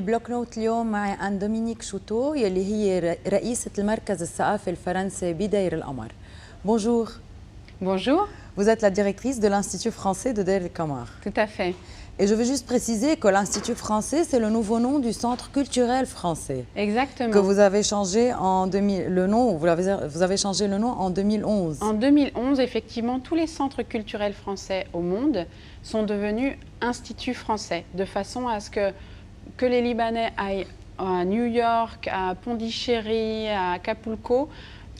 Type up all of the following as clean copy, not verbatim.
ببلوك نوت اليوم معي أن دومينيك شوتو يلي هي رئيسة المركز الثقافي الفرنسي بدير القمر. Bonjour. Bonjour. Vous êtes la directrice de l'Institut français de Deir el-Qamar. Tout à fait. Et je veux juste préciser que l'Institut français, c'est le nouveau nom du Centre culturel français. Exactement. Que vous avez changé en 2000, le nom, vous avez changé le nom en 2011. En 2011, effectivement, tous les centres culturels français au monde sont devenus Instituts français, de façon à ce que les Libanais aillent à New York, à Pondichéry, à Acapulco.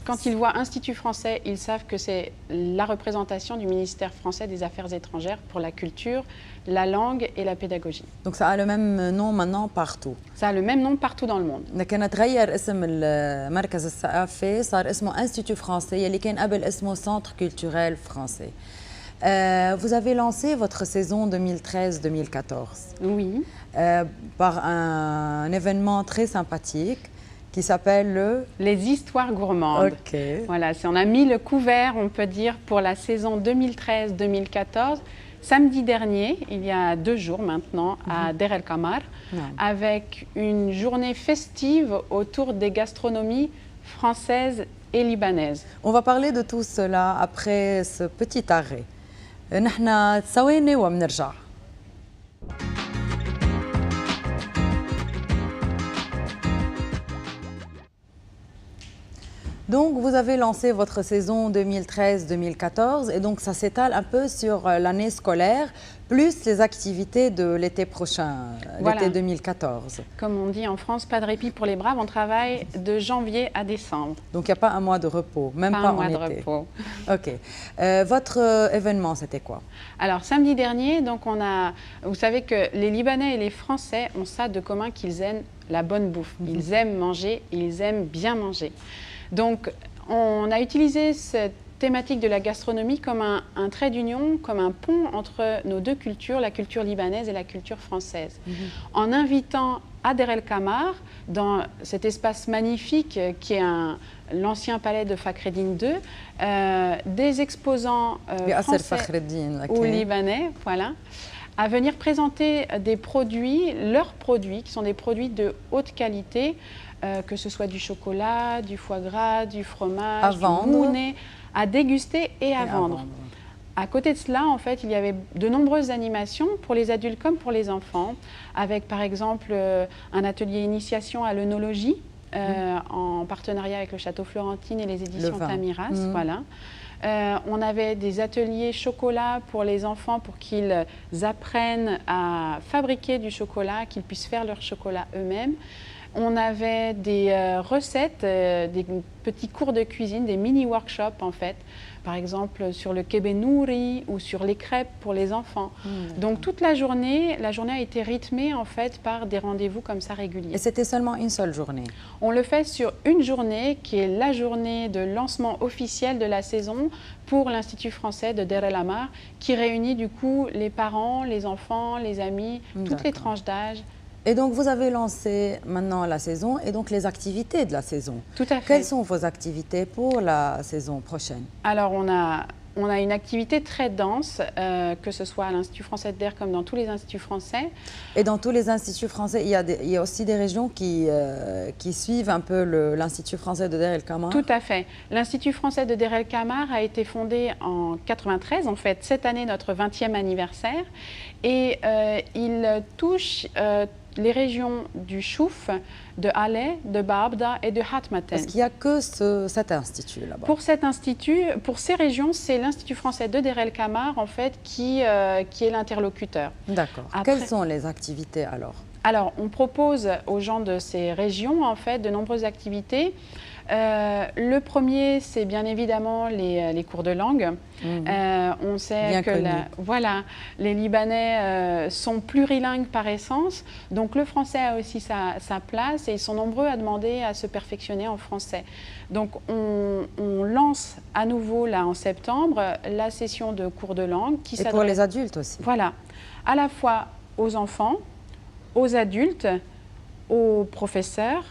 Quand ils voient Institut français, ils savent que c'est la représentation du ministère français des Affaires étrangères pour la culture, la langue et la pédagogie. Donc ça a le même nom maintenant partout. Ça a le même nom partout dans le monde. لكن تغير اسم المركز الثقافي صار اسمه Institut français يلي كان قبل اسمه Centre culturel français. Vous avez lancé votre saison 2013-2014. Oui. Par un événement très sympathique qui s'appelle Les histoires gourmandes. Ok. Voilà, on a mis le couvert, on peut dire, pour la saison 2013-2014, samedi dernier, il y a 2 jours maintenant, à Deir el-Qamar, avec une journée festive autour des gastronomies françaises et libanaises. On va parler de tout cela après ce petit arrêt. نحن ثواني وبنرجع. Donc, vous avez lancé votre saison 2013-2014 et donc ça s'étale un peu sur l'année scolaire, plus les activités de l'été prochain, voilà. L'été 2014. Comme on dit en France, pas de répit pour les braves, on travaille de janvier à décembre. Donc, il n'y a pas un mois de repos, même pas un mois en de été. repos. Ok. Votre événement, c'était quoi? Alors, samedi dernier, donc vous savez que les Libanais et les Français ont ça de commun qu'ils aiment la bonne bouffe. Ils aiment manger, ils aiment bien manger. Donc, on a utilisé cette thématique de la gastronomie comme un trait d'union, comme un pont entre nos 2 cultures, la culture libanaise et la culture française. En invitant à Deir el-Qamar, dans cet espace magnifique qui est l'ancien palais de Fakhreddin II, des exposants français ou libanais, voilà, à venir présenter des produits, leurs produits, qui sont des produits de haute qualité, que ce soit du chocolat, du foie gras, du fromage, du mounet, à déguster et à vendre. À côté de cela, en fait, il y avait de nombreuses animations pour les adultes comme pour les enfants, avec par exemple un atelier initiation à l'œnologie, en partenariat avec le Château Florentine et les éditions Tamiras. Voilà. On avait des ateliers chocolat pour les enfants pour qu'ils apprennent à fabriquer du chocolat, qu'ils puissent faire leur chocolat eux-mêmes. On avait des recettes, des petits cours de cuisine, des mini-workshops en fait, par exemple sur le kébé nouri ou sur les crêpes pour les enfants. Donc toute la journée a été rythmée en fait par des rendez-vous comme ça réguliers. Et c'était seulement une seule journée? On le fait sur une journée qui est la journée de lancement officiel de la saison pour l'Institut français de Deir el-Qamar qui réunit du coup les parents, les enfants, les amis, toutes les tranches d'âge. Et donc, vous avez lancé maintenant la saison et donc les activités de la saison. Tout à fait. Quelles sont vos activités pour la saison prochaine? Alors, on a une activité très dense, que ce soit à l'Institut français de Deir comme dans tous les instituts français. Et dans tous les instituts français, il y a aussi des régions qui suivent un peu l'Institut français de Deir el-Qamar? Tout à fait. L'Institut français de Deir el-Qamar a été fondé en 93, en fait, cette année notre 20e anniversaire. Et il touche les régions du Chouf, de Haleh, de Baabda et de Hatmaten. Parce qu'il n'y a que cet institut là-bas. Pour cet institut, pour ces régions, c'est l'Institut français de Deir el-Qamar en fait qui est l'interlocuteur. D'accord. Quelles sont les activités alors? Alors, on propose aux gens de ces régions en fait de nombreuses activités. Le premier, c'est bien évidemment les cours de langue. On sait bien que voilà, les Libanais sont plurilingues par essence, donc le français a aussi sa place et ils sont nombreux à demander à se perfectionner en français. Donc on lance à nouveau là en septembre la session de cours de langue qui s'adresse pour les adultes aussi. Voilà, à la fois aux enfants, aux adultes, aux professeurs,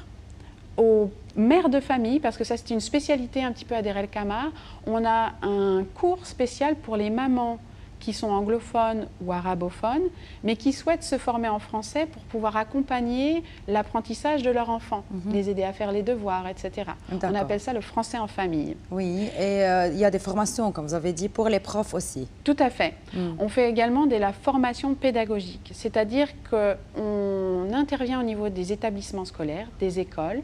aux mères de famille, parce que ça c'est une spécialité un petit peu à Deir el-Qamar. On a un cours spécial pour les mamans qui sont anglophones ou arabophones, mais qui souhaitent se former en français pour pouvoir accompagner l'apprentissage de leur enfant, les aider à faire les devoirs, etc. On appelle ça le français en famille. Oui, et il y a des formations, comme vous avez dit, pour les profs aussi. Tout à fait. On fait également de la formation pédagogique, c'est-à-dire qu'on intervient au niveau des établissements scolaires, des écoles,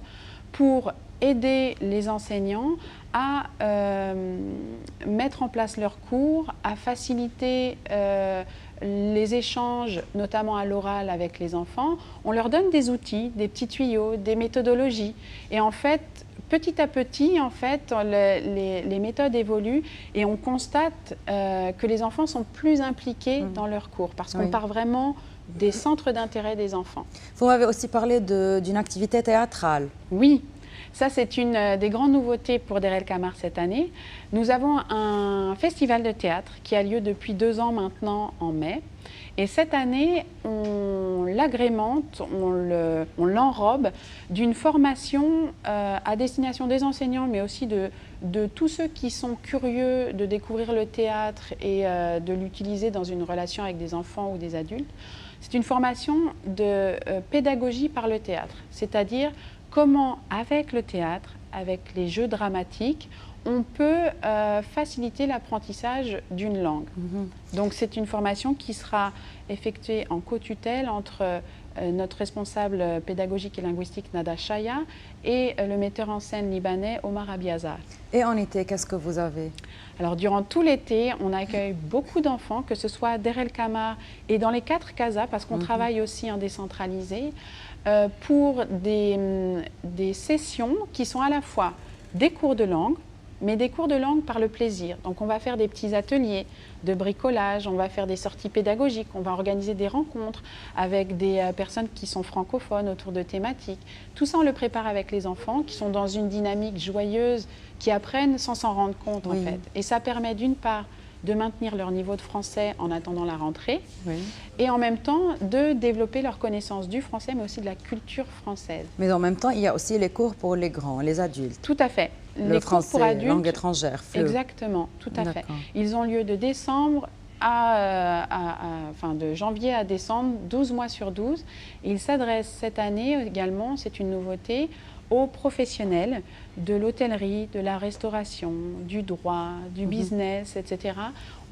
pour aider les enseignants à mettre en place leurs cours, à faciliter les échanges, notamment à l'oral avec les enfants. On leur donne des outils, des petits tuyaux, des méthodologies. Et en fait, petit à petit, en fait, les méthodes évoluent et on constate que les enfants sont plus impliqués dans leurs cours parce qu'on part vraiment des centres d'intérêt des enfants. Vous m'avez aussi parlé d'une activité théâtrale. Oui. Ça, c'est une des grandes nouveautés pour Der El Kamar cette année. Nous avons un festival de théâtre qui a lieu depuis 2 ans maintenant en mai. Et cette année, on l'agrémente, on l'enrobe d'une formation à destination des enseignants, mais aussi de tous ceux qui sont curieux de découvrir le théâtre et de l'utiliser dans une relation avec des enfants ou des adultes. C'est une formation de pédagogie par le théâtre, c'est-à-dire comment, avec le théâtre, avec les jeux dramatiques, on peut faciliter l'apprentissage d'une langue. Donc c'est une formation qui sera effectuée en co-tutelle entre notre responsable pédagogique et linguistique Nada Chaya et le metteur en scène libanais Omar Abiazar. Et en été, qu'est-ce que vous avez? Alors durant tout l'été, on accueille beaucoup d'enfants, que ce soit à Der El Kamar et dans les 4 casas, parce qu'on travaille aussi en décentralisé, pour des sessions qui sont à la fois des cours de langue, mais des cours de langue par le plaisir. Donc on va faire des petits ateliers de bricolage, on va faire des sorties pédagogiques, on va organiser des rencontres avec des personnes qui sont francophones autour de thématiques. Tout ça, on le prépare avec les enfants qui sont dans une dynamique joyeuse, qui apprennent sans s'en rendre compte en fait. Et ça permet d'une part de maintenir leur niveau de français en attendant la rentrée et en même temps de développer leur connaissance du français mais aussi de la culture française. Mais en même temps, il y a aussi les cours pour les grands, les adultes. Tout à fait. Le français, cours pour adultes, langue étrangère, FLE. Exactement, tout à fait. Ils ont lieu de décembre enfin de janvier à décembre, 12 mois sur 12. Ils s'adressent cette année également, c'est une nouveauté, aux professionnels de l'hôtellerie, de la restauration, du droit, du business, etc.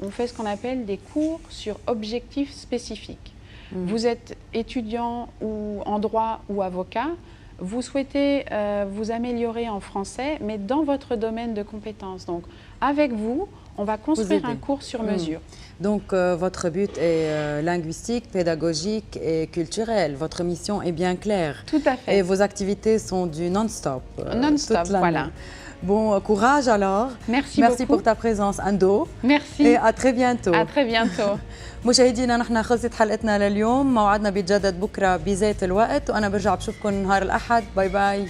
On fait ce qu'on appelle des cours sur objectifs spécifiques. Vous êtes étudiant ou en droit ou avocat, vous souhaitez vous améliorer en français, mais dans votre domaine de compétences. Donc, avec vous, on va construire un cours sur mesure. Donc, votre but est linguistique, pédagogique et culturel. Votre mission est bien claire. Tout à fait. Et vos activités sont du non-stop. Non-stop, voilà. Bon, courage alors. Merci beaucoup. beaucoup pour ta présence, Ando. Merci. Et à très bientôt. À très bientôt. مشاهدينا نحن خلصت حلقتنا لليوم، موعدنا بيتجدد بكره بذات الوقت وانا برجع بشوفكم نهار الاحد. باي باي.